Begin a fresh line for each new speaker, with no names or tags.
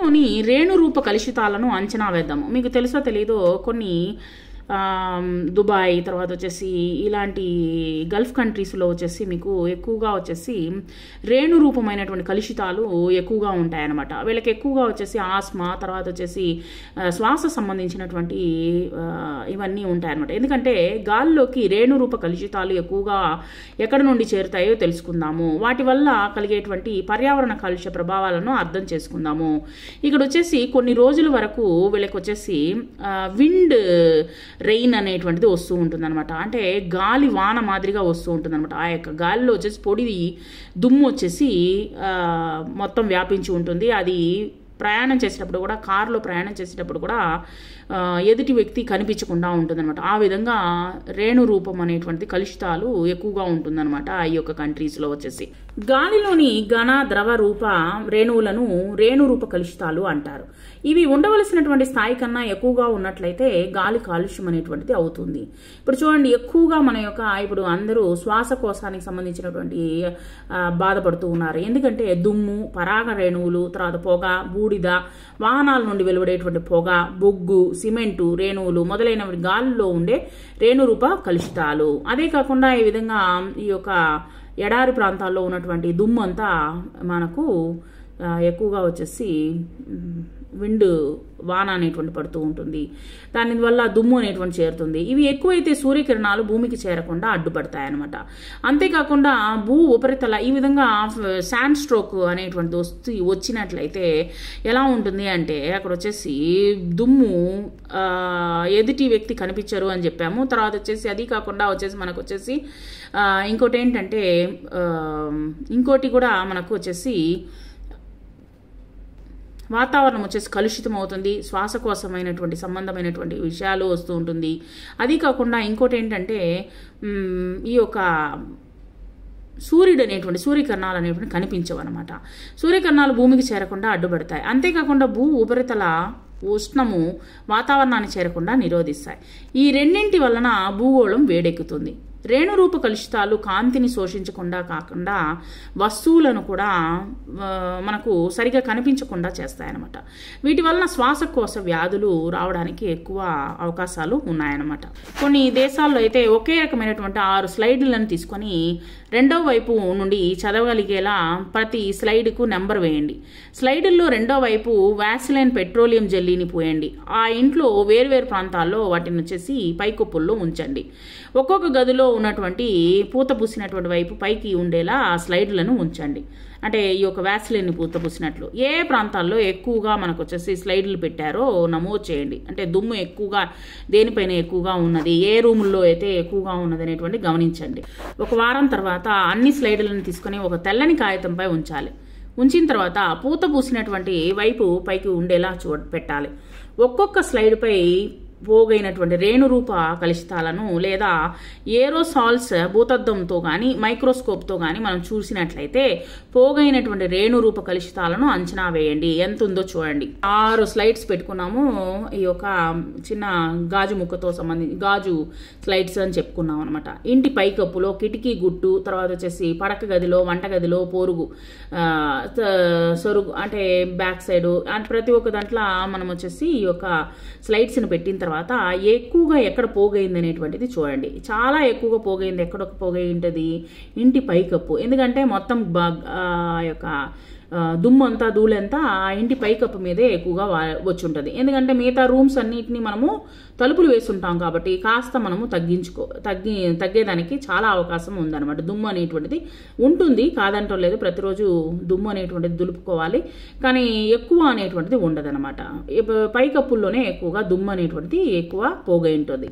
గాలిలోని రేణురూప కలుషితాలను అంచనా వేద్దాము. మీకు తెలుసో తెలీదో కొన్ని దుబాయ్ తర్వాత వచ్చేసి ఇలాంటి గల్ఫ్ కంట్రీస్లో వచ్చేసి మీకు ఎక్కువగా వచ్చేసి రేణురూపమైనటువంటి కలుషితాలు ఎక్కువగా ఉంటాయన్నమాట. వీళ్ళకి ఎక్కువగా వచ్చేసి ఆస్మా తర్వాత వచ్చేసి శ్వాస సంబంధించినటువంటి ఇవన్నీ ఉంటాయన్నమాట. ఎందుకంటే గాలిలోకి రేణురూప కలుషితాలు ఎక్కువగా ఎక్కడి నుండి చేరుతాయో తెలుసుకుందాము. వాటి వల్ల కలిగేటువంటి పర్యావరణ కాలుష్య ప్రభావాలను అర్థం చేసుకుందాము. ఇక్కడ వచ్చేసి కొన్ని రోజుల వరకు వీళ్ళకి వచ్చేసి విండ్ రెయిన్ అనేటువంటిది వస్తూ ఉంటుందన్నమాట. అంటే గాలి వాన మాదిరిగా వస్తూ ఉంటుందన్నమాట. ఆ యొక్క గాలిలో వచ్చేసి పొడి దుమ్ము వచ్చేసి మొత్తం వ్యాపించి ఉంటుంది. అది ప్రయాణం చేసేటప్పుడు కూడా కారులో ప్రయాణం చేసేటప్పుడు కూడా ఎదుటి వ్యక్తి కనిపించకుండా ఉంటుందన్నమాట. ఆ విధంగా రేణురూపం అనేటువంటి కలుషితాలు ఎక్కువగా ఉంటుందన్నమాట ఈ యొక్క కంట్రీస్లో వచ్చేసి. గాలిలోని ఘన ద్రవ రూప రేణువులను రేణురూప కలుషితాలు అంటారు. ఇవి ఉండవలసినటువంటి స్థాయి కన్నా ఎక్కువగా ఉన్నట్లయితే గాలి కాలుష్యం అనేటువంటిది అవుతుంది. ఇప్పుడు చూడండి, ఎక్కువగా మన యొక్క ఇప్పుడు అందరూ శ్వాసకోశానికి సంబంధించినటువంటి బాధపడుతూ ఉన్నారు. ఎందుకంటే దుమ్ము, పరాగ రేణువులు, తర్వాత పొగ, బూడిద, వాహనాల నుండి వెలువడేటువంటి పొగ, బొగ్గు, సిమెంటు రేణువులు మొదలైనవి గాలిలో ఉండే రేణురూప కలుషితాలు. అదే కాకుండా ఈ విధంగా ఈ యొక్క ఎడారి ప్రాంతాల్లో ఉన్నటువంటి దుమ్ము అంతా మనకు ఎక్కువగా వచ్చేసి విండ్ వాన అనేటువంటి పడుతూ ఉంటుంది. దానివల్ల దుమ్ము అనేటువంటి చేరుతుంది. ఇవి ఎక్కువైతే సూర్యకిరణాలు భూమికి చేరకుండా అడ్డుపడతాయి అన్నమాట. అంతేకాకుండా భూ ఉపరితల ఈ విధంగా శాండ్ స్ట్రోక్ అనేటువంటి వచ్చినట్లయితే ఎలా ఉంటుంది అంటే అక్కడ వచ్చేసి దుమ్ము ఎదుటి వ్యక్తి కనిపించరు అని చెప్పాము. తర్వాత వచ్చేసి అది కాకుండా వచ్చేసి మనకు వచ్చేసి ఇంకోటి ఏంటంటే ఇంకోటి కూడా మనకు వచ్చేసి వాతావరణం వచ్చేసి కలుషితం అవుతుంది. శ్వాసకోశమైనటువంటి సంబంధమైనటువంటి విషయాలు వస్తూ ఉంటుంది. అది కాకుండా ఇంకోటి ఏంటంటే ఈ యొక్క సూర్యకిరణాలు అనేటువంటి కనిపించవు అనమాట. సూర్యకిరణాలు భూమికి చేరకుండా అడ్డుపడతాయి. అంతేకాకుండా భూ ఉపరితల ఉష్ణము వాతావరణాన్ని చేరకుండా నిరోధిస్తాయి. ఈ రెండింటి వలన భూగోళం వేడెక్కుతుంది. రేణురూప కలుషితాలు కాంతిని శోషించకుండా కాకుండా వస్తువులను కూడా మనకు సరిగా కనిపించకుండా చేస్తాయన్నమాట. వీటి వలన శ్వాసకోశ వ్యాధులు రావడానికి ఎక్కువ అవకాశాలు ఉన్నాయన్నమాట. కొన్ని దేశాల్లో అయితే ఒకే రకమైనటువంటి 6 స్లైడ్లను తీసుకొని రెండో వైపు నుండి చదవగలిగేలా ప్రతి స్లైడ్కు నెంబర్ వేయండి. స్లైడుల్లో రెండో వైపు వ్యాసిలైన్ పెట్రోలియం జెల్లీని పోయండి. ఆ ఇంట్లో వేర్వేరు ప్రాంతాల్లో వాటిని వచ్చేసి పైకప్పుల్లో ఉంచండి. ఒక్కొక్క గదిలో ఉన్నటువంటి పూత పూసినటువంటి వైపు పైకి ఉండేలా ఆ స్లైడ్లను ఉంచండి. అంటే ఈ యొక్క వ్యాసిలిన్ పూత పూసినట్లు ఏ ప్రాంతాల్లో ఎక్కువగా మనకు వచ్చేసి స్లైడ్లు పెట్టారో నమోదు చేయండి. అంటే దుమ్ము ఎక్కువగా దేనిపైన ఎక్కువగా ఉన్నది, ఏ రూముల్లో అయితే ఎక్కువగా ఉన్నది అనేటువంటి గమనించండి. ఒక వారం తర్వాత అన్ని స్లైడ్లను తీసుకొని ఒక తెల్లని కాగితంపై ఉంచాలి. ఉంచిన తర్వాత పూత పూసినటువంటి వైపు పైకి ఉండేలా పెట్టాలి. ఒక్కొక్క స్లైడ్పై పోగైనటువంటి రేణురూప కలుషితాలను లేదా ఏరోసాల్స్ భూతద్దంతో కానీ మైక్రోస్కోప్తో కానీ మనం చూసినట్లయితే పోగైనటువంటి రేణురూప కలుషితాలను అంచనా వేయండి. ఎంత ఉందో చూడండి. 6 స్లైడ్స్ పెట్టుకున్నాము. ఈ యొక్క చిన్న గాజు ముక్కతో గాజు స్లైడ్స్ అని చెప్పుకున్నాం అనమాట. ఇంటి పైకప్పులో కిటికీ గుట్టు, తర్వాత వచ్చేసి పడక గదిలో, వంటగదిలో, సొరుగు అంటే బ్యాక్ సైడ్ అంటే ప్రతి ఒక్క దాంట్లో మనం వచ్చేసి ఈ యొక్క స్లైడ్స్ని పెట్టిన తర్వాత ఎక్కువగా ఎక్కడ పోగైంది అనేటువంటిది చూడండి. చాలా ఎక్కువగా పోగైంది ఎక్కడ పోగై ఉంటుంది ఇంటి పైకప్పు. ఎందుకంటే మొత్తం యొక్క దుమ్ము అంతా ధూళంతా ఆ ఇంటి పైకప్పు మీదే ఎక్కువగా వచ్చి ఉంటుంది. ఎందుకంటే మిగతా రూమ్స్ అన్నిటిని మనము తలుపులు వేస్తుంటాం కాబట్టి కాస్త మనము తగ్గేదానికి చాలా అవకాశం ఉందన్నమాట. దుమ్ము అనేటువంటిది ఉంటుంది, కాదంటం లేదు. ప్రతిరోజు దుమ్ము అనేటువంటిది దులుపుకోవాలి, కానీ ఎక్కువ అనేటువంటిది ఉండదన్నమాట. పైకప్పుల్లోనే ఎక్కువగా దుమ్ము అనేటువంటిది ఎక్కువ పోగై ఉంటుంది.